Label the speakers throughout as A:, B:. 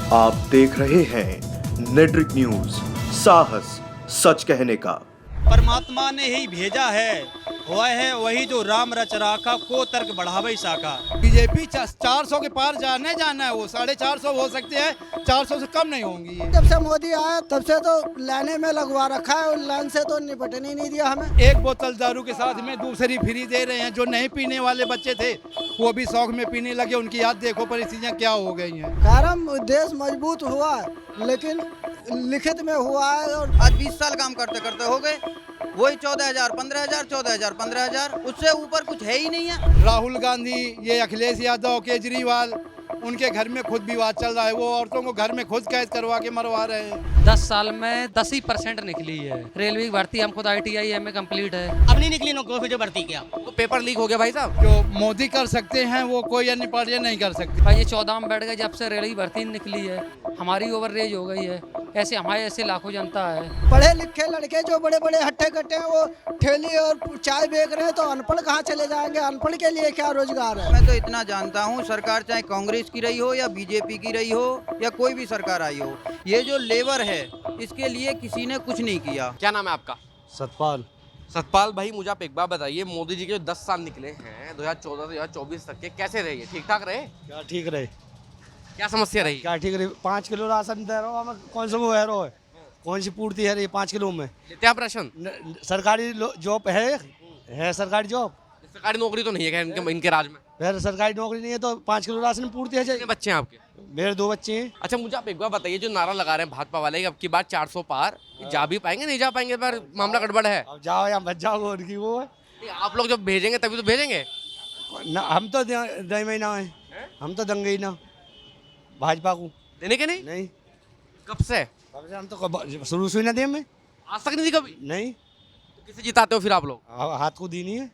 A: आप देख रहे हैं नेट्रिक न्यूज, साहस सच कहने का।
B: परमात्मा ने ही भेजा है, हुआ है वही जो राम रच राखा, को तर्क बढ़ावे साखा। बीजेपी 400 के पार जाना है, वो 450 हो सकते हैं, 400 से कम नहीं होंगी।
C: जब से मोदी आया तब से तो लाने में लगवा रखा है, लाइन से तो निपटने ही नहीं दिया हमें।
B: एक बोतल दारू के साथ में दूसरी फ्री दे रहे हैं। जो नहीं पीने वाले बच्चे थे वो भी शौक में पीने लगे, उनकी याद देखो परिस्थितियाँ क्या हो गई हैं।
C: कारण देश मजबूत हुआ लेकिन लिखित में हुआ है। और
D: आज 20 साल काम करते करते हो गए, वही 14,000, 15,000, 14,000, 15,000, उससे ऊपर कुछ है ही नहीं है।
B: राहुल गांधी, ये अखिलेश यादव, केजरीवाल, उनके घर में खुद विवाद चल रहा है। वो औरतों को घर में खुद कैद करवा के मरवा रहे हैं।
E: 10 साल में 10% निकली है। रेलवे की भर्ती हम खुद ITI MA कंप्लीट है।
F: अब नहीं निकली नौकरी जो भर्ती किया
D: तो पेपर लीक हो गया भाई साहब।
B: जो मोदी कर सकते हैं वो कोई अन्य पार्टियां नहीं कर सकती।
E: भाई ये 14 में बैठ गए जब से रेलवे की भर्ती निकली है। हमारी ओवररेज हो गई है। ऐसे हमारे ऐसे लाखों जनता है।
C: पढ़े लिखे लड़के जो बड़े बड़े हट्टे कट्टे हैं वो ठेली और चाय बेच रहे हैं, तो अनपढ़ कहाँ चले जाएंगे? अनपढ़ के लिए क्या रोजगार है?
D: मैं तो इतना जानता हूँ, सरकार चाहे कांग्रेस की रही हो या बीजेपी की रही हो या कोई भी सरकार आई हो, ये जो लेबर है इसके लिए किसी ने कुछ नहीं किया।
G: क्या नाम है आपका?
B: सतपाल।
G: सतपाल भाई, मुझे आप एक बात बताइए, मोदी जी के जो 10 साल निकले हैं 2014 से 2024 तक के, कैसे रहे? ये ठीक ठाक रहे?
B: क्या ठीक रहे?
G: क्या समस्या रही?
B: क्या ठीक रहे? 5 किलो राशन दे रहा हूँ, हमें कौन सा वो है रो है? कौन सी पूर्ति है ये 5 किलो में?
G: लेते आप राशन?
B: सरकारी जॉब है सरकारी जॉब।
G: सरकारी नौकरी तो नहीं है इनके राज में।
B: फिर सरकारी नौकरी नहीं है तो 5 किलो राशन पूर्ति है।
G: कितने बच्चे हैं आपके?
B: मेरे 2 बच्चे हैं।
G: अच्छा, मुझे आप एक बार बताइए, जो नारा लगा रहे हैं भाजपा वाले अब की बार 400 पार, जा भी पाएंगे नहीं जा पाएंगे? पर मामला गड़बड़ है।
B: अब जाओ या बच जाओ, उनकी वो है।
G: आप लोग जब भेजेंगे तभी तो भेजेंगे
B: ना, हम तो दंगे ही ना है, हम तो दंगे ही ना भाजपा को
G: देने के नहीं। कब से?
B: हम तो शुरू से ही ना दे में,
G: आज तक नहीं दी कभी?
B: नहीं।
G: तो किसे जिताते हो फिर आप लोग?
B: हाथ को दी नहीं है।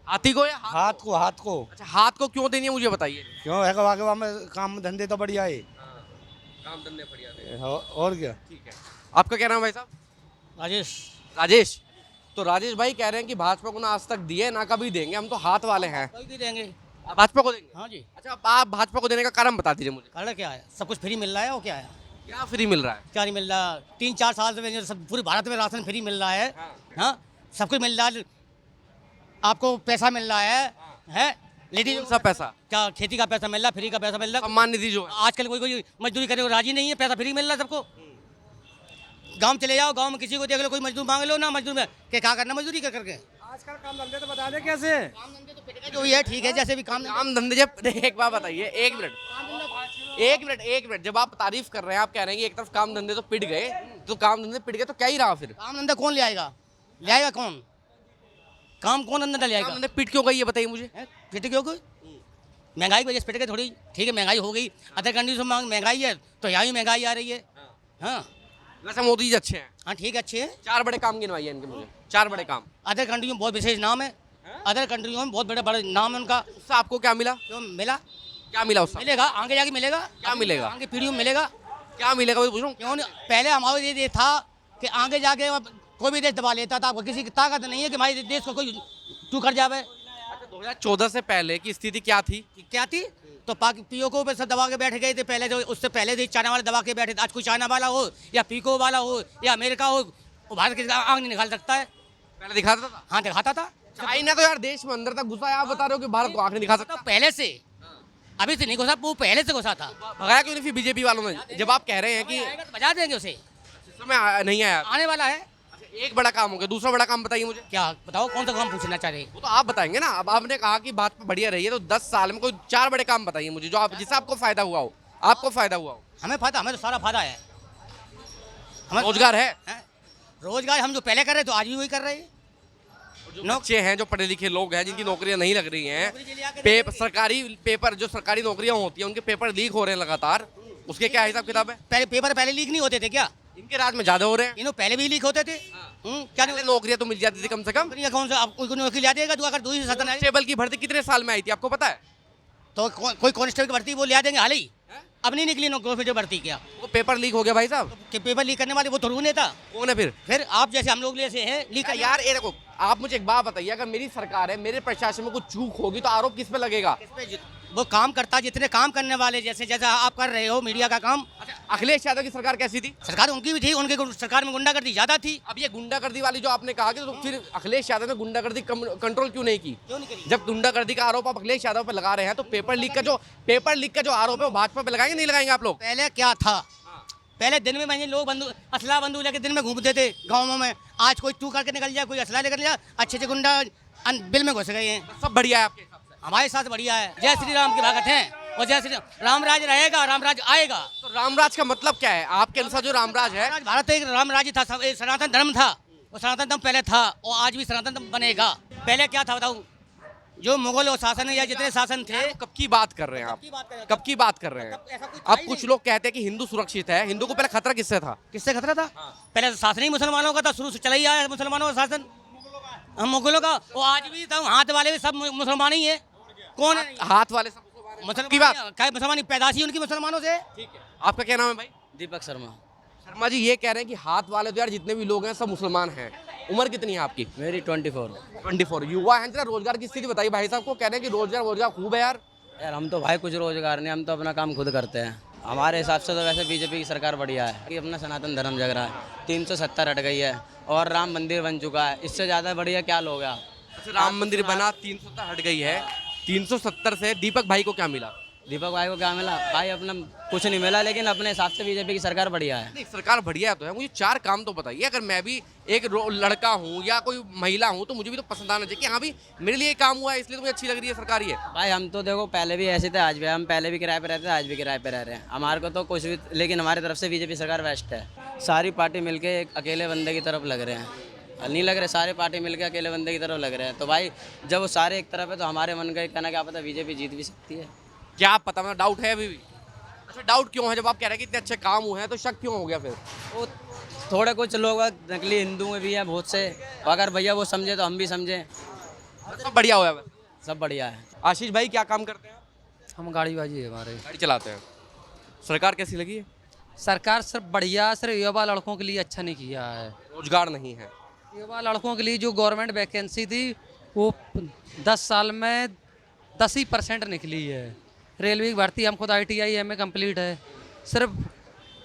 G: हाथी को या
B: हाथ को?
G: अच्छा, हाथ को क्यों देनी है मुझे बताइए।
B: क्यों है? आगे में काम धंधे तो बढ़िया है।
G: काम धंधे बढ़िया थे।
B: और क्या?
G: ठीक है। आपका क्या नाम है भाई साहब?
F: राजेश।
G: राजेश। तो राजेश भाई कह रहे हैं कि भाजपा को ना आज तक दिए ना कभी देंगे, हम तो हाथ वाले हैं।
F: कोई भी देंगे।
G: आप भाजपा को देंगे?
F: हाँ जी।
G: अच्छा, आप भाजपा को देने का कारण बता दीजिए मुझे।
F: कारण क्या है? सब कुछ फ्री मिल रहा है और क्या है?
G: क्या फ्री मिल रहा है?
F: क्या नहीं मिल रहा? 3-4 साल से सब पूरे भारत में राशन फ्री मिल रहा है। हाँ, सब कुछ मिल रहा है। आपको पैसा मिल रहा है लेडीज
G: सब पैसा?
F: क्या खेती का पैसा मिल रहा है, फ्री का पैसा मिल रहा है।
G: सम्मान निधि जो है
F: आजकल कोई मजदूरी करने को राजी नहीं है, पैसा फ्री मिल रहा है सबको। गांव चले जाओ, गांव में किसी को देख लो, कोई मजदूर मांग लो ना, मजदूर में क्या करना मजदूरी कर करके।
B: आजकल काम धंधे तो बता दे कैसे?
F: काम धंधे तो पिट गए जो ये ठीक है, जैसे भी काम
G: धंधे। जब एक बात बताइए, एक मिनट, जब आप तारीफ कर रहे हैं, आप कह रहे हैं कि एक तरफ काम धंधे तो पिट गए, तो काम धंधे पिट गए तो क्या ही रहा फिर?
F: काम धंधा कौन ले आएगा कौन? काम कौन अंदर ले आएगा?
G: काम धंधे पिट क्यों गई ये बताइए मुझे।
F: पिट क्यों गई? महंगाई की वजह से पिट गए थोड़ी। ठीक है, महंगाई हो गई, अदर कंट्री में महंगाई है तो यहाँ भी महंगाई आ रही है। हाँ,
G: वैसे मोदी जी अच्छे हैं।
F: हाँ ठीक है, अच्छे हैं।
G: 4 बड़े काम गिनवाइए इनके मुझे, 4 बड़े काम।
F: अदर कंट्रियों में बहुत विशेष नाम है, अदर कंट्रियों में बहुत बड़े बड़े नाम है उनका।
G: उससे आपको क्या मिला?
F: जो मिला
G: क्या मिला उससे?
F: मिलेगा, आगे जाके मिलेगा।
G: क्या मिलेगा?
F: आगे पीढ़ियों में मिलेगा।
G: क्या मिलेगा मैं पूछ रहा हूँ।
F: क्यों नहीं? पहले हमारा ये था कि आगे जाके कोई भी देश दबा लेता था, किसी की ताकत नहीं है कि हमारे देश को कोई टू कर जावे।
G: अच्छा, 2014 से पहले की स्थिति क्या थी?
F: क्या थी? तो पीओ को सब दबा के बैठ गए थे पहले, तो उससे पहले थे चाइना वाले दबा के बैठे थे। आज कोई चाइना वाला हो या पीको वाला हो या अमेरिका हो, वो भारत की आंख नहीं निकाल सकता है।
G: पहले दिखाता था?
F: हाँ, दिखाता था।
G: चाइना तो यार देश में अंदर तक घुसा है, आप बता रहे हो कि भारत को आंख नहीं दिखा सकता?
F: तो पहले से, अभी से नहीं घुसा, वो पहले से घुसा था।
G: भगाया क्यों नहीं फिर बीजेपी वालों ने? जब आप कह रहे हैं कि
F: बजा देंगे उसे,
G: समय नहीं आया,
F: आने वाला है।
G: एक बड़ा काम हो गया, दूसरा बड़ा काम बताइए मुझे।
F: क्या बताओ, कौन सा काम पूछना चाह रहे हैं?
G: वो तो आप बताएंगे ना। अब आपने कहा कि भाजपा बढ़िया रही है, तो 10 साल में कोई 4 बड़े काम बताइए मुझे जो आप, जिससे आपको फायदा हुआ हो। आपको फायदा हुआ हो?
F: हमें तो सारा फायदा है। हमें
G: रोजगार है?
F: रोजगार हम जो पहले कर रहे तो आज भी वही कर रहे हैं।
G: जो बच्चे हैं, जो पढ़े लिखे लोग हैं, जिनकी नौकरियां नहीं लग रही हैं, सरकारी पेपर, जो सरकारी नौकरियां होती हैं उनके पेपर लीक हो रहे हैं लगातार, उसके क्या हिसाब किताब है?
F: पहले लीक नहीं होते थे क्या?
G: इनके राज में ज्यादा हो रहे हैं।
F: इन्हों पहले भी लीक होते थे। क्या
G: पहले नौकरियां तो मिल जाती थी कम से कम।
F: कौन सा आपको नौकरी ला देगा? अगर दूसरी सदन है
G: कांस्टेबल की भर्ती कितने साल में आई थी आपको पता है?
F: तो कोई कांस्टेबल की भर्ती वो ले देंगे हाल ही। अब नहीं निकली नौकरी जो भर्ती किया,
G: वो पेपर लीक हो गया भाई साहब।
F: कि पेपर लीक करने वाले वो थोड़ी नहीं था।
G: कौन है फिर
F: आप जैसे हम लोग जैसे हैं लीक
G: यार। ये देखो, आप मुझे एक बात बताइए, अगर मेरी सरकार है, मेरे प्रशासन में कुछ चूक होगी तो आरोप किस पे लगेगा?
F: वो काम करता, जितने काम करने वाले जैसे जैसा आप कर रहे हो मीडिया का काम,
G: अखिलेश यादव की सरकार कैसी थी?
F: सरकार उनकी भी थी, उनके सरकार में गुंडागर्दी ज्यादा थी।
G: अब ये गुंडागर्दी वाली जो आपने कहा कि तो फिर अखिलेश यादव ने गुंडागर्दी कंट्रोल क्यों नहीं की? जब गुंडागर्दी का आरोप आप अखिलेश यादव पर लगा रहे हैं तो पेपर लीक का जो आरोप है वो भाजपा पे लगाएंगे नहीं लगाएंगे आप लोग?
F: पहले क्या था, पहले दिन में लोग असला बंदूक लेके दिन में घूमते थे गाँवों में। आज कोई तू करके निकल जाए, कोई असला लेकर जाए, अच्छे गुंडा बिल में घुस गए हैं।
G: सब बढ़िया है आपके हिसाब से?
F: हमारे साथ बढ़िया है। जय श्री राम की भगत हैं और जय श्री राम राज रहेगा, राम राज आएगा।
G: तो रामराज का मतलब क्या है आपके अनुसार? जो रामराज है,
F: भारत एक राम राज्य था, सनातन धर्म था, और सनातन धर्म पहले था और आज भी सनातन धर्म बनेगा। पहले क्या था बताऊँ, जो मुगल और शासन या जितने शासन थे।
G: कब की बात कर रहे हैं आप? कब की बात कर रहे हैं? अब कुछ लोग कहते हैं कि हिंदू सुरक्षित है। हिंदू को पहले खतरा किससे था?
F: किससे खतरा था? पहले शासन ही मुसलमानों का था, शुरू से चला ही आया मुसलमानों का शासन, हम मुगलों का। वो आज भी तो हाथ वाले भी सब मुसलमान ही है। कौन है
G: हाथ वाले सब मुसलमान की बात?
F: क्या मुसलमान पैदाशी उनकी मुसलमानों से।
G: ठीक है, आपका क्या नाम है भाई?
D: दीपक शर्मा।
G: शर्मा जी, ये कह रहे हैं कि हाथ वाले तो यार जितने भी लोग हैं सब मुसलमान हैं। उम्र कितनी है आपकी?
D: मेरी 24।
G: 24। युवा हैं, जरा रोजगार की स्थिति बताइए। भाई साहब को कह रहे हैं कि रोजगार खूब है यार।
D: यार हम तो भाई कुछ रोजगार नहीं, हम तो अपना काम खुद करते हैं। हमारे हिसाब से तो वैसे बीजेपी की सरकार बढ़िया है कि अपना सनातन धर्म जग रहा है। 370 हट गई है और राम मंदिर बन चुका है। इससे ज़्यादा बढ़िया क्या लोग हैं?
G: राम मंदिर बना, 370 हट गई है। 370 से दीपक भाई को क्या मिला?
D: दीपक भाई को क्या मिला? भाई अपना कुछ नहीं मिला, लेकिन अपने हिसाब से बीजेपी की सरकार बढ़िया है।
G: नहीं, सरकार बढ़िया तो है। मुझे 4 काम तो बताइए। अगर मैं भी एक लड़का हूँ या कोई महिला हूँ तो मुझे भी तो पसंद आना चाहिए कि हाँ भी मेरे लिए काम हुआ है, इसलिए तो मुझे अच्छी लग रही है सरकार ये।
D: भाई हम तो देखो पहले भी ऐसे थे, आज भी हम पहले भी किराए पे रहते थे, आज भी किराए पे रह रहे हैं। हमारे को तो कुछ भी, लेकिन हमारी तरफ से बीजेपी सरकार बेस्ट है। सारी पार्टी मिलके एक अकेले बंदे की तरफ लग रहे हैं, नहीं लग रहे। सारे पार्टी मिलके अकेले बंदे की तरफ लग रहे हैं। तो भाई जब वो सारे एक तरफ है तो हमारे मन का कहना क्या पता बीजेपी जीत भी सकती है।
G: क्या पता, मतलब डाउट है अभी भी? अच्छा, डाउट क्यों है? जब आप कह रहे हैं कि इतने अच्छे काम हुए हैं तो शक क्यों हो गया फिर?
D: वो थोड़े कुछ लोग नकली हिंदू में भी हैं बहुत से, अगर भैया वो समझे तो हम भी समझें।
G: सब बढ़िया हुआ है?
D: सब बढ़िया है।
G: आशीष भाई क्या काम करते हैं?
E: हम गाड़ीबाजी है हमारे।
G: गाड़ी चलाते हैं। सरकार कैसी लगी है?
E: सरकार सिर्फ बढ़िया, सिर्फ युवा लड़कों के लिए अच्छा नहीं किया है।
G: रोजगार नहीं है।
E: युवा लड़कों के लिए जो गवर्नमेंट वैकेंसी थी वो 10 साल में 10% निकली है। रेलवे की भर्ती, हम खुद ITI MA कंप्लीट है। सिर्फ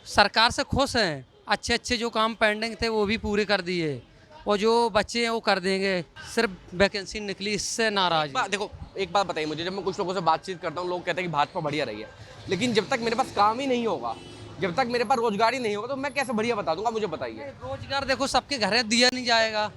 E: सरकार से खुश हैं, अच्छे अच्छे जो काम पेंडिंग थे वो भी पूरे कर दिए और जो बच्चे हैं वो कर देंगे। सिर्फ वैकेंसी निकली, इससे नाराज।
G: देखो एक बात बताइए मुझे, जब मैं कुछ लोगों से बातचीत करता हूँ लोग कहते हैं कि भाजपा बढ़िया रही है, लेकिन जब तक मेरे पास काम ही नहीं होगा, जब तक मेरे पास रोजगार ही नहीं होगा तो मैं कैसे बढ़िया बता दूंगा? मुझे बताइए।
E: रोजगार देखो सबके घर दिया नहीं जाएगा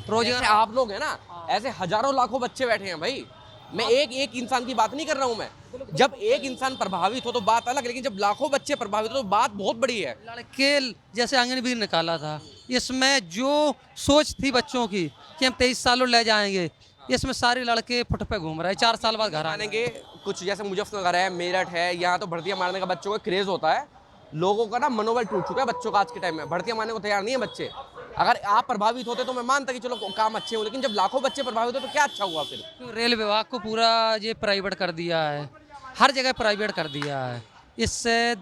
E: रोजगार।
G: जैसे आप लोग हैं ना, ऐसे हजारों लाखों बच्चे बैठे हैं भाई। मैं एक इंसान की बात नहीं कर रहा हूँ मैं। जब एक इंसान प्रभावित हो तो बात अलग, लेकिन जब लाखों बच्चे प्रभावित हो तो बात बहुत बड़ी है।
E: लड़के जैसे आंगनबाड़ी निकाला था, इसमें जो सोच थी बच्चों की कि हम 23 सालों ले जाएंगे, इसमें सारे लड़के फुट पे घूम रहे हैं। 4 साल बाद घर आएंगे।
G: कुछ जैसे मुजफ्फरनगर है, मेरठ है, यहाँ तो भर्तियां मारने का बच्चों का क्रेज होता है। लोगों का ना मनोबल टूट चुका है बच्चों का आज के टाइम में। भर्तियां मारने को तैयार नहीं है बच्चे। अगर आप प्रभावित होते तो मैं मानता कि चलो काम अच्छे हो, लेकिन जब लाखों बच्चे प्रभावित हो तो क्या अच्छा हुआ फिर?
E: तो रेल विभाग को पूरा ये प्राइवेट कर दिया है, हर जगह प्राइवेट कर दिया है। इससे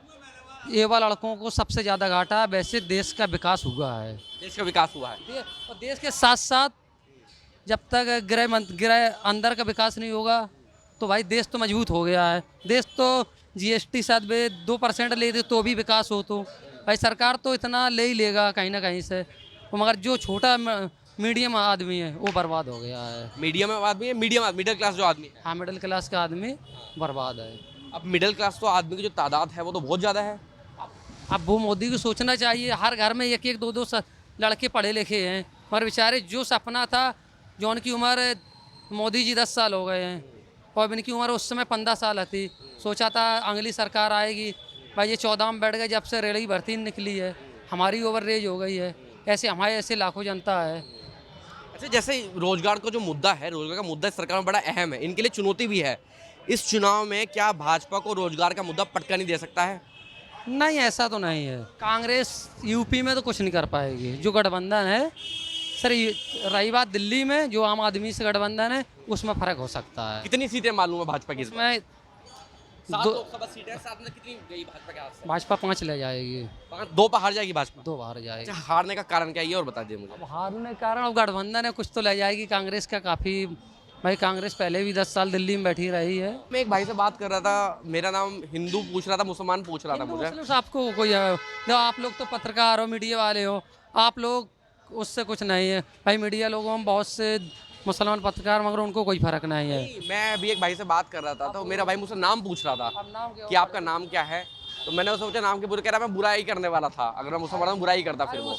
E: युवा लड़कों को सबसे ज़्यादा घाटा है। वैसे देश का विकास हुआ है,
G: देश का विकास हुआ है।
E: और देश के साथ साथ जब तक गृह अंदर का विकास नहीं होगा तो भाई देश तो मजबूत हो गया है। देश तो GST साथ में 2% ले दे तो भी विकास हो, तो भाई सरकार तो इतना ले ही लेगा कहीं ना कहीं से। तो मगर जो छोटा मीडियम आदमी है वो बर्बाद हो गया है।
G: मीडियम आदमी है, मिडिल क्लास जो आदमी है।
E: हाँ, मिडिल क्लास का आदमी बर्बाद है।
G: अब मिडिल क्लास तो आदमी की जो तादाद है वो तो बहुत ज़्यादा है।
E: अब वो मोदी को सोचना चाहिए, हर घर में एक एक दो दो लड़के पढ़े लिखे हैं, और बेचारे जो सपना था, जो उनकी उम्र मोदी जी 10 साल हो गए हैं और इनकी उम्र उस समय 15 साल थी। सोचा था अगली सरकार आएगी, भाई ये 14 में बैठ गए जब से रेलवे भर्ती निकली है, हमारी ओवररेज हो गई है। ऐसे हमारे ऐसे लाखों जनता है।
G: अच्छा, जैसे रोजगार का जो मुद्दा है, रोजगार का मुद्दा सरकार में बड़ा अहम है, इनके लिए चुनौती भी है। इस चुनाव में क्या भाजपा को रोजगार का मुद्दा पटका नहीं दे सकता है?
E: नहीं, ऐसा तो नहीं है। कांग्रेस यूपी में तो कुछ नहीं कर पाएगी। जो गठबंधन है सर, रही बात दिल्ली में जो आम आदमी से गठबंधन है उसमें फ़र्क हो सकता है।
G: कितनी सीटें मालूम है भाजपा की?
E: इसमें
G: 7 लोकसभा सीटें हैं, 7 में कितनी गई भाजपा के हाथ से?
E: भाजपा 5 ले जाएगी।
G: 2 पर हार जाएगी भाजपा?
E: 2 बार जाएगी।
G: अच्छा, हारने का कारण क्या है ये और बता दीजिए मुझे।
E: अब हारने के कारण अब गठबंधन है, कुछ तो ले जाएगी। कांग्रेस का काफ़ी भाई कांग्रेस पहले भी 10 साल दिल्ली में बैठी रही है।
G: मैं एक भाई से बात कर रहा था, मेरा नाम हिंदू पूछ रहा था, मुसलमान पूछ रहा था मुझे।
E: मुस्लिम आपको कोई जो आप लोग तो पत्रकार हो, मीडिया वाले हो, आप लोग उससे कुछ नहीं है भाई। मीडिया लोगों में बहुत से मुसलमान पत्रकार, मगर उनको कोई फर्क नहीं है।
G: मैं अभी एक भाई से बात कर रहा था तो मेरा भाई मुझसे नाम पूछ रहा था कि आपका नाम क्या है, तो मैंने सोचा नाम के बुरे, कह रहा मैं बुराई करने वाला था, अगर मैं मुसलमान हूं बुराई करता फिर वो।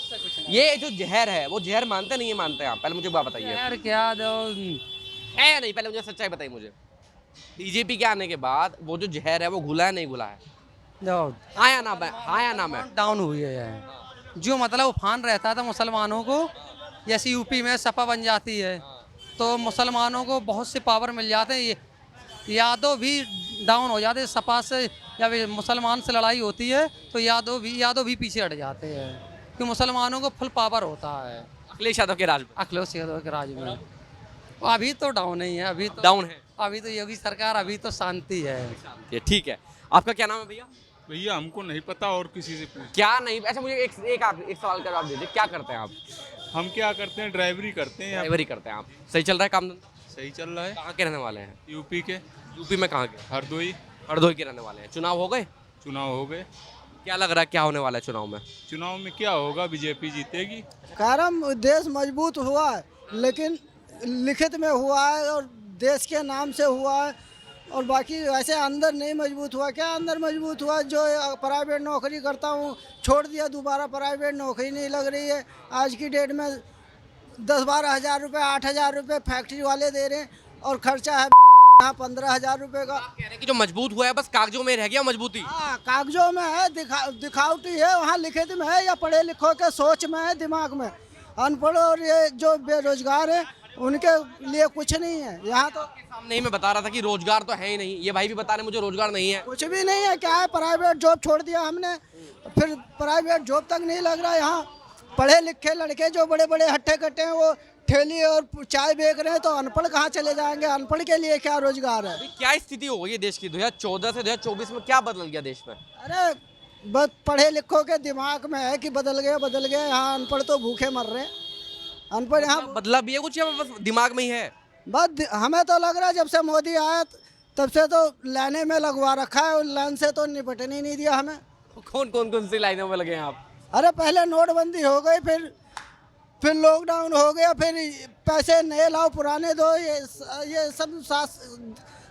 G: ये जो जहर है वो जहर मानते नहीं है, मानते हैं आप? पहले मुझे बात बताइए
E: यार क्या दो
G: है या नहीं, पहले मुझे सच्चाई बताइए मुझे। बीजेपी के आने के बाद वो जो जहर है वो घुला है नहीं घुला है? हाँ या ना? हाँ या ना? मैं
E: डाउन हुई है जो मतलब उफान रहता था मुसलमानों को, जैसे यूपी में सपा बन जाती है तो मुसलमानों को बहुत से पावर मिल जाते हैं, यादव भी डाउन हो जाते हैं। सपा से या मुसलमान से लड़ाई होती है तो यादव भी पीछे हट जाते हैं, कि मुसलमानों को फुल पावर होता है
G: अखिलेश यादव के राज में।
E: अखिलेश यादव के राज में। अभी तो डाउन नहीं है, अभी तो
G: डाउन है,
E: अभी तो योगी सरकार, अभी तो शांति है।
G: ये ठीक है। आपका क्या नाम है भैया?
H: भैया हमको नहीं पता, और किसी से पूछ।
G: क्या नहीं? अच्छा मुझे एक सवाल का जवाब दीजिए, क्या करते हैं आप?
H: हम क्या करते हैं, ड्राइवरी करते हैं।
G: ड्राइवरी करते हैं आप? सही चल रहा है काम धंधा?
H: सही चल रहा है।
G: कहाँ के रहने वाले हैं?
H: यूपी के।
G: यूपी में कहाँ के?
H: हरदोई।
G: हरदोई के रहने वाले हैं। चुनाव हो गए?
H: चुनाव हो गए।
G: क्या लग रहा है क्या होने वाला है चुनाव में?
H: चुनाव में क्या होगा, बीजेपी जीतेगी।
C: कारण देश मजबूत हुआ है, लेकिन लिखित में हुआ है और देश के नाम से हुआ है, और बाकी वैसे अंदर नहीं मजबूत हुआ। क्या अंदर मजबूत हुआ? जो प्राइवेट नौकरी करता हूँ छोड़ दिया, दोबारा प्राइवेट नौकरी नहीं लग रही है। आज की डेट में 10-12 हज़ार रुपये, 8 हज़ार रुपये फैक्ट्री वाले दे रहे हैं, और खर्चा है यहाँ 15 हज़ार रुपये का।
G: कह रहे हैं कि जो मजबूत हुआ है बस कागजों में रह गया मजबूती।
C: हाँ, कागजों में है, दिखावटी है, वहाँ लिखित में है, या पढ़े लिखों के सोच में है, दिमाग में। अनपढ़ और ये जो बेरोजगार है उनके लिए कुछ नहीं है यहाँ तो।
G: सामने ही मैं बता रहा था कि रोजगार तो है ही नहीं, ये भाई भी बता रहे मुझे रोजगार नहीं है।
C: कुछ भी नहीं है। क्या है, प्राइवेट जॉब छोड़ दिया हमने, फिर प्राइवेट जॉब तक नहीं लग रहा है यहाँ। पढ़े लिखे लड़के जो बड़े बड़े हट्टे कट्टे हैं वो ठेली और चाय बेच रहे हैं, तो अनपढ़ कहाँ चले जाएंगे? अनपढ़ के लिए क्या रोजगार है?
G: क्या स्थिति हो गई है देश की 2014 से 2024 में? क्या बदल गया देश में?
C: अरे बस पढ़े लिखों के दिमाग में है कि बदल गया। यहाँ अनपढ़ तो भूखे मर रहे हैं। अनपढ़ यहाँ
G: बदला भी है कुछ या बस दिमाग में ही है?
C: बस हमें तो लग रहा है जब से मोदी आया तब से तो लाइने में लगवा रखा है, और लाइन से तो निपटने नहीं दिया हमें।
G: कौन सी लाइनों में लगे हैं आप?
C: अरे पहले नोटबंदी हो गई, फिर लॉकडाउन हो गया, फिर पैसे नए लाओ पुराने दो, ये सब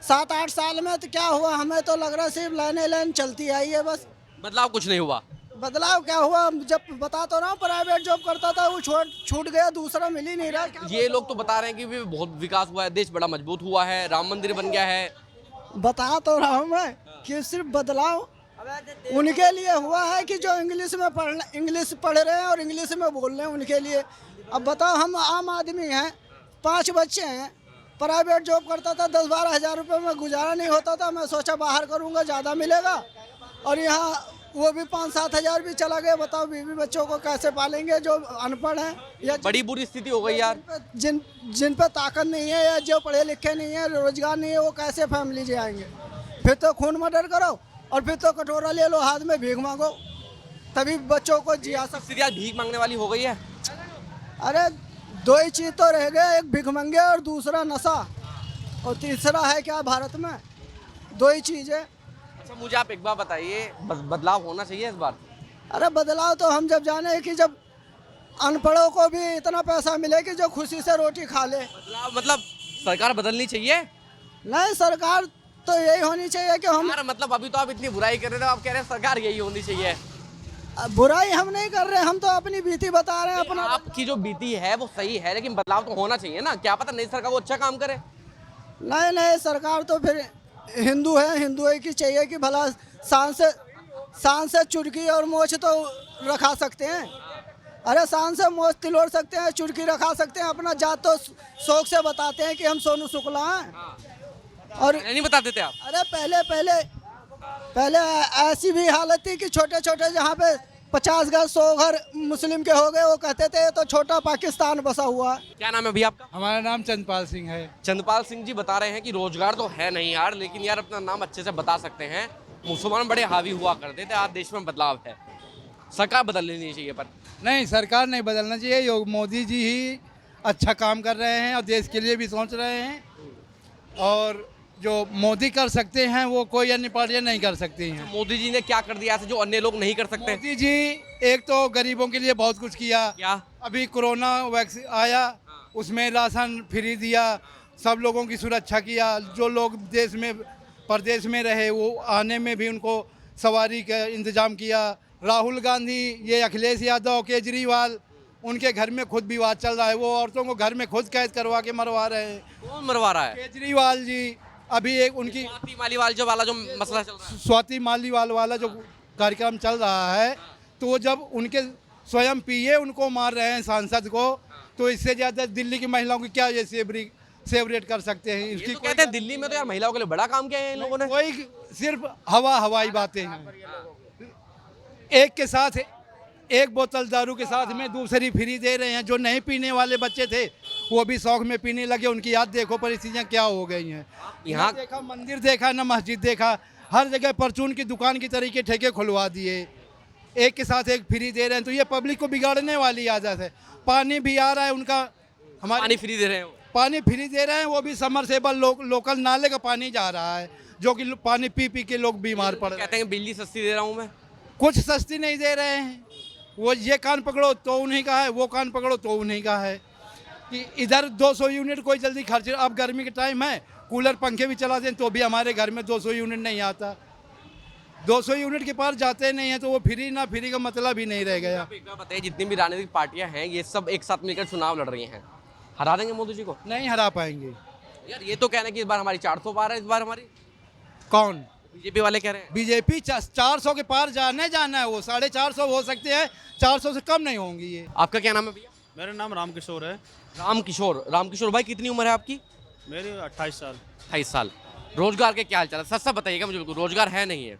C: 7-8 साल में तो क्या हुआ? हमें तो लग रहा है सिर्फ लाइन चलती आई है बस।
G: बदलाव कुछ नहीं हुआ।
C: बदलाव क्या हुआ? जब बता तो रहा हूँ, प्राइवेट जॉब करता था वो छूट गया, दूसरा मिल ही नहीं रहा।
G: ये लोग तो बता रहे हैं कि भी बहुत विकास हुआ है, देश बड़ा मजबूत हुआ है, राम मंदिर बन गया है।
C: बता तो रहा हूँ मैं कि सिर्फ बदलाव उनके लिए हुआ है कि जो इंग्लिश पढ़ रहे हैं और इंग्लिश में बोल रहे हैं, उनके लिए। अब बताओ, हम आम आदमी हैं, 5 बच्चे हैं, प्राइवेट जॉब करता था, 10-12 हज़ार रुपये में गुजारा नहीं होता था। मैं सोचा बाहर करूँगा ज़्यादा मिलेगा, और यहाँ वो भी 5-7 हज़ार भी चला गया। बताओ बीवी बच्चों को कैसे पालेंगे जो अनपढ़ हैं, या
G: बड़ी बुरी स्थिति हो गई यार।
C: जिन पे ताकत नहीं है, या जो पढ़े लिखे नहीं है, रोजगार नहीं है, वो कैसे फैमिली जाएंगे? फिर तो खून मर्डर करो, और फिर तो कटोरा ले लो हाथ में, भीख मांगो, तभी बच्चों को जिया सकते।
G: स्थिति आज भीख मांगने वाली हो गई है।
C: अरे 2 ही चीज़ तो रह गया, एक भीख मंगे और दूसरा नशा, और तीसरा है क्या भारत में? 2 ही चीज़ है।
G: अच्छा मुझे आप एक बार बताइए, बदलाव होना चाहिए इस बार?
C: अरे बदलाव तो हम जब जाने कि जब अनपढ़ों को भी इतना पैसा मिले कि जो खुशी से रोटी खा ले।
G: बदलाव मतलब सरकार बदलनी चाहिए?
C: नहीं, सरकार तो यही होनी चाहिए कि हम।
G: मतलब अभी तो आप इतनी बुराई कर रहे थे, आप कह रहे हैं सरकार यही होनी चाहिए।
C: बुराई हम नहीं कर रहे, हम तो अपनी बीती बता रहे हैं अपना।
G: आपकी जो बीती है वो सही है, लेकिन बदलाव तो होना चाहिए ना। क्या पता नई सरकार वो अच्छा काम करे।
C: नहीं, सरकार तो फिर हिंदू है, हिंदू की चाहिए कि भला शान से चुटकी और मोछ तो रखा सकते हैं। अरे शान से मोछ तिलोड़ सकते हैं, चुटकी रखा सकते हैं, अपना जात तो शौक से बताते हैं कि हम सोनू शुक्ला हैं। और
G: नहीं बता देते आप?
C: अरे पहले ऐसी भी हालत थी कि छोटे छोटे जहाँ पे 50 घर 100 घर मुस्लिम के हो गए, वो कहते थे तो छोटा पाकिस्तान बसा हुआ है।
G: क्या नाम है भैया आपका?
B: हमारा नाम चंद्रपाल सिंह है।
G: चंद्रपाल सिंह जी बता रहे हैं कि रोजगार तो है नहीं यार, लेकिन यार अपना नाम अच्छे से बता सकते हैं। मुसलमान बड़े हावी हुआ करते थे, आज देश में बदलाव है, सरकार बदल लेनी चाहिए। पर
B: नहीं, सरकार नहीं बदलना चाहिए। मोदी जी ही अच्छा काम कर रहे हैं और देश के लिए भी सोच रहे हैं। और जो मोदी कर सकते हैं वो कोई अन्य पार्टियां नहीं कर सकती हैं।
G: मोदी जी ने क्या कर दिया ऐसे जो अन्य लोग नहीं कर सकते?
B: मोदी जी एक तो गरीबों के लिए बहुत कुछ किया।
G: क्या?
B: अभी कोरोना वैक्सीन आया, उसमें राशन फ्री दिया, सब लोगों की सुरक्षा किया। जो लोग देश में प्रदेश में रहे वो आने में भी उनको सवारी का इंतजाम किया। राहुल गांधी, ये अखिलेश यादव, केजरीवाल, उनके घर में खुद विवाद चल रहा है। वो औरतों को घर में खुद कैद करवा के मरवा रहे हैं।
G: कौन मरवा रहा है?
B: केजरीवाल जी। अभी एक उनकी
G: स्वाति मालीवाल जो वाला जो मसला चल रहा है,
B: स्वाति मालीवाल वाला जो कार्यक्रम चल रहा है, तो वो जब उनके स्वयं पीए उनको मार रहे हैं सांसद को, तो इससे ज़्यादा दिल्ली की महिलाओं की क्या ये सेवरेट कर सकते हैं?
G: ये
B: इसकी
G: तो कहते हैं दिल्ली में तो यार महिलाओं के लिए बड़ा काम किया है इन लोगों ने।
B: कोई सिर्फ हवाई बातें हैं। एक के साथ एक बोतल दारू के साथ में दूसरी फ्री दे रहे हैं। जो नहीं पीने वाले बच्चे थे वो भी शौक में पीने लगे। उनकी याद देखो परिस्थितियाँ क्या हो गई हैं। यहाँ देखा मंदिर देखा ना मस्जिद देखा, हर जगह परचून की दुकान की तरीके ठेके खुलवा दिए। एक के साथ एक फ्री दे रहे हैं, तो ये पब्लिक को बिगाड़ने वाली आदत है। पानी भी आ रहा है उनका, हमारे
G: पानी फ्री दे रहे हैं।
B: पानी फ्री दे रहे हैं, वो भी समरसेबल लोकल नाले का पानी जा रहा है, जो कि पानी पी पी के लोग बीमार पड़ रहे हैं।
G: कहते हैं बिजली सस्ती दे रहा हूँ मैं।
B: कुछ सस्ती नहीं दे रहे हैं। वो ये कान पकड़ो तो उन्हीं का है, वो कान पकड़ो तो उन्हीं का है। कि इधर 200 यूनिट कोई जल्दी खर्च, अब गर्मी के टाइम है, कूलर पंखे भी चला दें तो भी हमारे घर में 200 यूनिट नहीं आता। 200 यूनिट के पार जाते नहीं हैं, तो वो फ्री ना फ्री का मतलब ही नहीं रह गया।
G: आप एक बार बताइए, जितनी भी राजनीतिक पार्टियां हैं ये सब एक साथ मिलकर चुनाव लड़ रही हैं, हरा देंगे मोदी जी को?
B: नहीं हरा पाएंगे।
G: यार ये तो कहना है कि इस बार हमारी 400 पार है, इस बार हमारी।
B: कौन?
G: बीजेपी वाले कह रहे हैं।
B: बीजेपी 400 के पार जाना है। वो 450 हो सकते हैं, 400 से कम नहीं होंगी ये।
G: आपका क्या नाम है भैया?
I: मेरा नाम रामकिशोर है।
G: रामकिशोर भाई, कितनी उम्र है आपकी?
I: मेरी 28 साल।
G: 28 साल। रोजगार के क्या हाल चाल है? सच सच बताइएगा मुझे, बिल्कुल रोजगार है नहीं है?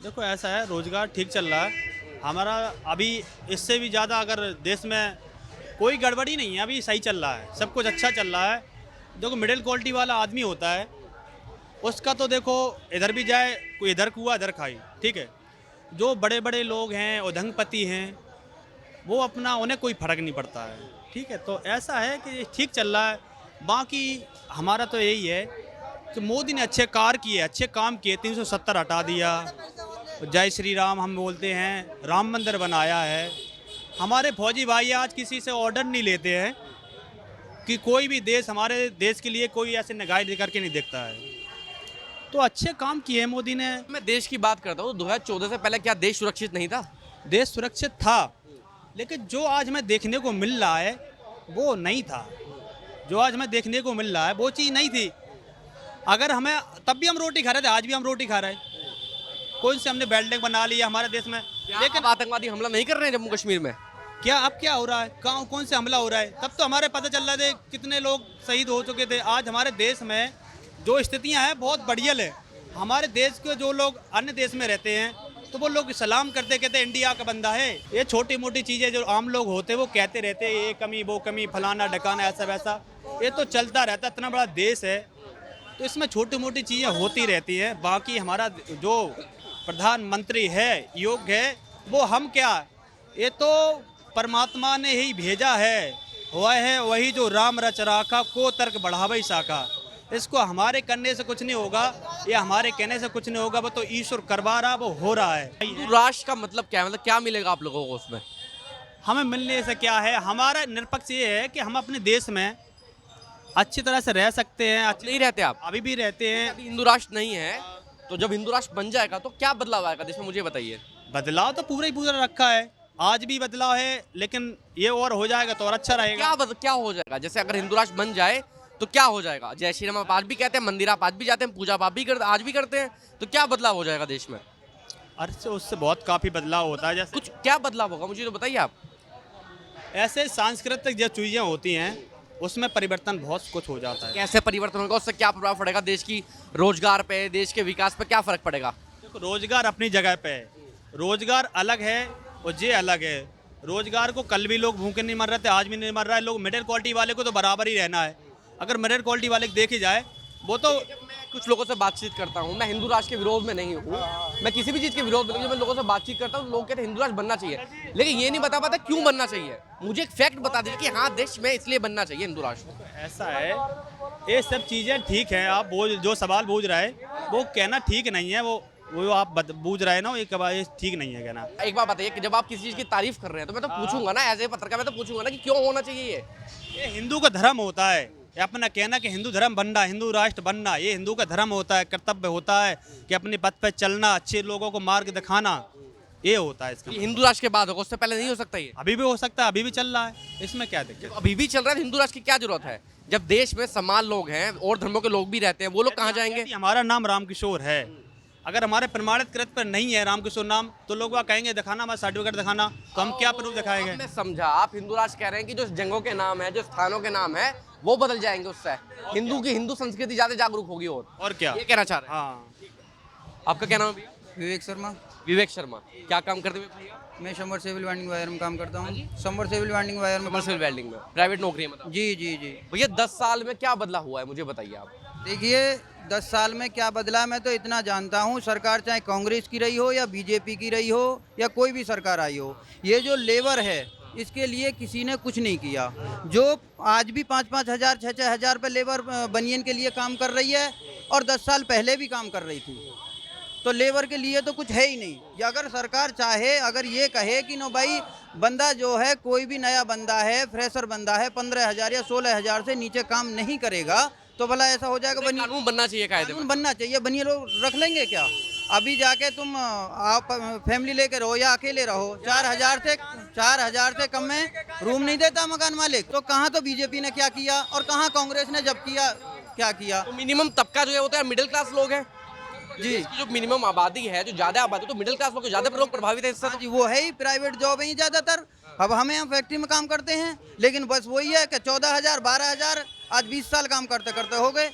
I: देखो ऐसा है, रोजगार ठीक चल रहा है हमारा। अभी इससे भी ज़्यादा अगर देश में कोई गड़बड़ी नहीं है, अभी सही चल रहा है, सब कुछ अच्छा चल रहा है। देखो मिडिल क्वालिटी वाला आदमी होता है उसका तो देखो इधर भी जाए, कोई इधर कुआ इधर खाई, ठीक है। जो बड़े बड़े लोग हैं, उद्योगपति हैं, वो अपना उन्हें कोई फ़र्क नहीं पड़ता है, ठीक है। तो ऐसा है कि ठीक चल रहा है। बाकी हमारा तो यही है कि मोदी ने अच्छे कार्य किए, अच्छे काम किए। 370 हटा दिया, जय श्री राम हम बोलते हैं, राम मंदिर बनाया है। हमारे फौजी भाई आज किसी से ऑर्डर नहीं लेते हैं कि कोई भी देश हमारे देश के लिए कोई ऐसे निगाह करके नहीं देखता है। तो अच्छे काम किए हैं मोदी ने।
G: मैं देश की बात करता हूँ, 2014 से पहले क्या देश सुरक्षित नहीं था?
I: देश सुरक्षित था, लेकिन जो आज हमें देखने को मिल रहा है वो नहीं था। जो आज हमें देखने को मिल रहा है वो चीज़ नहीं थी। अगर हमें तब भी हम रोटी खा रहे थे, आज भी हम रोटी खा रहे हैं। कौन से हमने बिल्डिंग बना ली है हमारे देश में,
G: लेकिन आतंकवादी हमला नहीं कर रहे हैं जम्मू कश्मीर में?
I: क्या अब क्या हो रहा है? कहाँ कौन से हमला हो रहा है? तब तो हमारे पता चल रहा थे कितने लोग शहीद हो चुके थे। आज हमारे देश में जो स्थितियां हैं बहुत बढ़िया है। हमारे देश के जो लोग अन्य देश में रहते हैं तो वो लोग सलाम करते कहते इंडिया का बंदा है। ये छोटी मोटी चीज़ें जो आम लोग होते हैं वो कहते रहते हैं ये कमी वो कमी, फलाना ढकाना, ऐसा वैसा, ये तो चलता रहता। इतना बड़ा देश है तो इसमें छोटी मोटी चीज़ें होती रहती हैं। बाकी हमारा जो प्रधानमंत्री है, योग्य है, वो हम क्या, ये तो परमात्मा ने ही भेजा है। हुआ है वही जो राम रच राखा, को तर्क बढ़ावे साखा। इसको हमारे करने से कुछ नहीं होगा, या हमारे कहने से कुछ नहीं होगा, वो तो ईश्वर करवा रहा, वो हो रहा है।
G: हिंदू राष्ट्र का मतलब क्या है? मतलब क्या मिलेगा आप लोगों को उसमें?
I: हमें मिलने से क्या है, हमारा निरपक्ष ये है कि हम अपने देश में अच्छी तरह से रह सकते हैं।
G: नहीं रहते आप?
I: अभी भी रहते हैं।
G: अभी हिंदू राष्ट्र नहीं है, तो जब हिंदू राष्ट्र बन जाएगा तो क्या बदलाव आएगा देश में, मुझे बताइए।
I: बदलाव तो पूरा ही पूरा रखा है, आज भी बदलाव है, लेकिन ये और हो जाएगा तो और अच्छा रहेगा।
G: क्या हो जाएगा? जैसे अगर हिंदू राष्ट्र बन जाए तो क्या हो जाएगा? जय श्री राम आप आज भी कहते हैं, मंदिर आप आज भी जाते हैं, पूजा आप भी करते, आज भी करते हैं, तो क्या बदलाव हो जाएगा देश में?
I: अरे उससे बहुत काफ़ी बदलाव होता है। जैसे
G: कुछ क्या बदलाव होगा मुझे तो बताइए आप।
I: ऐसे सांस्कृतिक जो चीज़ें होती हैं उसमें परिवर्तन बहुत कुछ हो जाता है।
G: कैसे परिवर्तन होगा? उससे क्या प्रभाव पड़ेगा देश की रोजगार पे, देश के विकास पे क्या फर्क पड़ेगा?
I: देखो रोजगार अपनी जगह पे है, रोजगार अलग है और ये अलग है। रोजगार को कल भी लोग भूखे नहीं मर रहे थे, आज भी नहीं मर रहा है। लोग मिडिल क्वालिटी वाले को तो बराबर ही रहना है। अगर मिडिल क्वालिटी वाले को देखी जाए वो तो,
G: मैं कुछ लोगों से बातचीत करता हूँ, मैं हिंदू राष्ट्र के विरोध में नहीं हूँ, मैं किसी भी चीज़ के विरोध में नहीं, जब मैं लोगों से बातचीत करता हूँ लोग कहते हैं हिंदू राष्ट्र बनना चाहिए, लेकिन ये नहीं बता पाता क्यों बनना चाहिए। मुझे एक फैक्ट बता दीजिए कि हाँ देश में इसलिए बनना चाहिए हिंदू राष्ट्र।
I: ऐसा है ये सब चीज़ें ठीक हैं। आप जो सवाल पूछ रहे हैं वो कहना ठीक नहीं है। वो आप पूछ रहे हैं ना, ये ठीक नहीं है कहना।
G: एक बात बताइए कि जब आप किसी चीज़ की तारीफ कर रहे हैं तो मैं तो पूछूंगा ना, एज ए पत्रकार मैं तो पूछूंगा ना कि क्यों होना चाहिए
I: ये हिंदू का धर्म होता है। ये अपना कहना कि हिंदू धर्म बनना, हिंदू राष्ट्र बनना, ये हिंदू का धर्म होता है, कर्तव्य होता है कि अपने पथ पर चलना, अच्छे लोगों को मार्ग दिखाना, ये होता है इसका।
G: ये हिंदू राष्ट्र के बाद होगा, उससे पहले नहीं हो सकता ये?
I: अभी भी हो सकता है, अभी भी चल रहा है, इसमें क्या दिक्कत?
G: अभी भी चल रहा है, हिंदू राष्ट्र की क्या जरूरत है? जब देश में समान लोग हैं और धर्मों के लोग भी रहते हैं, वो लोग कहाँ जाएंगे?
I: हमारा नाम रामकिशोर है, अगर हमारे प्रमाणित कृत पर नहीं है रामकिशोर नाम, तो लोग वह कहेंगे दिखाना, हमारा सर्टिफिकेट दिखाना, तो हम क्या प्रूफ दिखाएंगे?
G: मैं समझा, आप हिंदू राष्ट्र कह रहे हैं कि जो जंगों के नाम है, जो स्थानों के नाम है, वो बदल जाएंगे उससे, हिंदू संस्कृति ज्यादा जागरूक होगी। और
I: क्या
G: ये कहना चाह रहे हैं?
I: हाँ।
G: आपका क्या नाम है भैया?
J: विवेक शर्मा।
G: विवेक शर्मा, क्या काम करते हुए भैया?
J: मैं सबमर्सिबल वेल्डिंग वायर में काम करता हूँ। सबमर्सिबल वेल्डिंग वायर में।
G: कमर्शियल वेल्डिंग में प्राइवेट नौकरी है मतलब?
J: जी जी जी।
G: भैया 10 साल में क्या बदला हुआ है, मुझे बताइए आप।
J: देखिए 10 साल में क्या बदला, मैं तो इतना जानता हूँ, सरकार चाहे कांग्रेस की रही हो या बीजेपी की रही हो या कोई भी सरकार आई हो, ये जो लेबर है इसके लिए किसी ने कुछ नहीं किया। जो आज भी 5-5 हज़ार 6-6 हज़ार पे लेबर बनियन के लिए काम कर रही है और 10 साल पहले भी काम कर रही थी, तो लेबर के लिए तो कुछ है ही नहीं। या अगर सरकार चाहे, अगर ये कहे कि नो भाई बंदा जो है, कोई भी नया बंदा है, फ्रेशर बंदा है, 15,000 या 16,000 से नीचे काम नहीं करेगा, तो भला ऐसा हो जाएगा।
G: कानून बनना चाहिए,
J: कानून बनना चाहिए। बनिए लोग रख लेंगे क्या? अभी जाके तुम आप फैमिली लेके रहो या अकेले रहो, 4,000 से कम में रूम नहीं देता मकान मालिक। तो कहाँ तो बीजेपी ने क्या किया और कहाँ कांग्रेस ने जब किया क्या किया?
G: तो मिनिमम तबका जो है वो तो मिडिल क्लास लोग हैं जी। जो मिनिमम आबादी है, जो ज्यादा आबादी, तो मिडिल क्लास लोग ज्यादा लोग प्रभावित है इससे।
J: जी वो है ही, प्राइवेट जॉब है ही ज्यादातर। अब हमें हम फैक्ट्री में काम करते हैं, लेकिन बस वही है कि 14,000 12,000 आज 20 साल काम करते करते हो गए,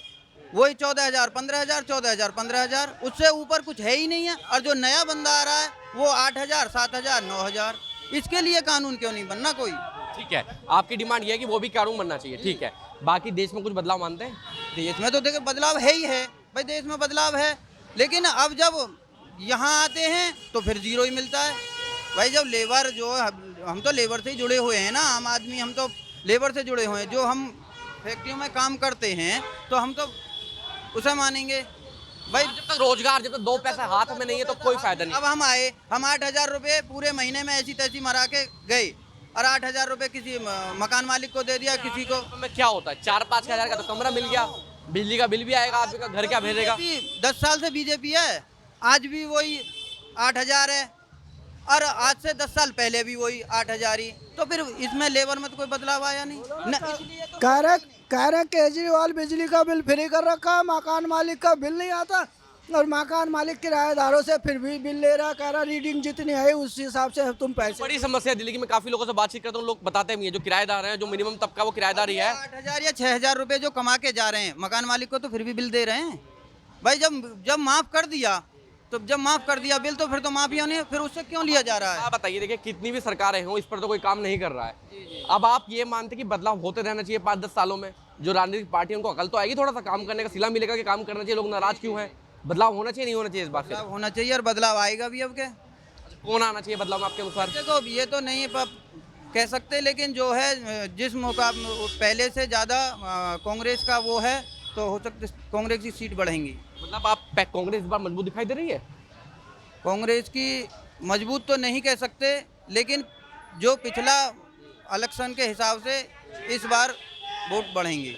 J: वही 14,000 15,000 14,000 15,000, उससे ऊपर कुछ है ही नहीं है। और जो नया बंदा आ रहा है वो 8,000 7,000 9,000। इसके लिए कानून क्यों नहीं बनना कोई?
G: ठीक है, आपकी डिमांड ये है कि वो भी कानून बनना चाहिए, ठीक है। बाकी देश में कुछ बदलाव मानते हैं?
J: देश में तो देखो बदलाव है ही है भाई, देश में बदलाव है, लेकिन अब जब यहाँ आते हैं तो फिर जीरो ही मिलता है भाई। जब लेबर जो हम तो लेबर से ही जुड़े हुए हैं ना, आम आदमी हम तो लेबर से जुड़े हुए हैं। जो हम फैक्ट्रियों में काम करते हैं तो हम तो उसे मानेंगे भाई।
G: जब तक रोजगार, जब तक 2 पैसा हाथ में नहीं है तो कोई फायदा नहीं।
J: अब हम आए, हम 8,000 रुपये पूरे महीने में ऐसी तैसी मरा के गए और 8,000 रुपये किसी मकान मालिक को दे दिया, किसी को।
G: तो में क्या होता है, 4-5 हज़ार का तो कमरा मिल गया, बिजली का बिल भी आएगा, आपका घर क्या भेजेगा?
J: 10 साल से बीजेपी है, आज भी वही 8,000 है और आज से 10 साल पहले भी वही 8,000 ही। तो फिर इसमें लेबर में तो कोई बदलाव आया नहीं न।
C: कह रहे केजरीवाल बिजली का बिल फ्री कर रखा है, मकान मालिक का बिल नहीं आता, और मकान मालिक किराएदारों से फिर भी बिल ले रहा। कह रहा रीडिंग जितनी है उस हिसाब से तुम पैसे।
G: बड़ी समस्या है दिल्ली की। मैं काफी लोगों से बातचीत करता हूँ, लोग बताते भी हैं, जो किराएदार हैं, जो मिनिमम तबका वो किराएदार ही है।
J: 8,000 या 6,000 रुपये जो कमा के जा रहे हैं, मकान मालिक को तो फिर भी बिल दे रहे हैं भाई। जब माफ कर दिया तो जब माफ कर दिया बिल, तो फिर तो माफी होनी है, फिर उससे क्यों लिया जा रहा है?
G: आप बताइए, देखिए कितनी भी सरकारें हों, इस पर तो कोई काम नहीं कर रहा है। अब आप ये मानते कि बदलाव होते रहना चाहिए 5-10 सालों में? जो राजनीतिक पार्टी उनको अकल तो आएगी, थोड़ा सा काम करने का सिला मिलेगा कि काम करना चाहिए, लोग नाराज क्यों हैं? बदलाव होना चाहिए, नहीं होना चाहिए इस बात?
J: बदलाव होना चाहिए और बदलाव आएगा भी। अब क्या
G: कौन आना चाहिए बदलाव आपके अनुसार?
J: देखो ये तो नहीं कह सकते, लेकिन जो है जिस मुकाबले पहले से ज़्यादा कांग्रेस का वो है, तो हो सकता है कांग्रेस की सीट बढ़ेंगी।
G: मतलब आप कांग्रेस इस बार मजबूत दिखाई दे रही है?
J: कांग्रेस की मजबूत तो नहीं कह सकते, लेकिन जो पिछला इलेक्शन के हिसाब से इस बार वोट बढ़ेंगे।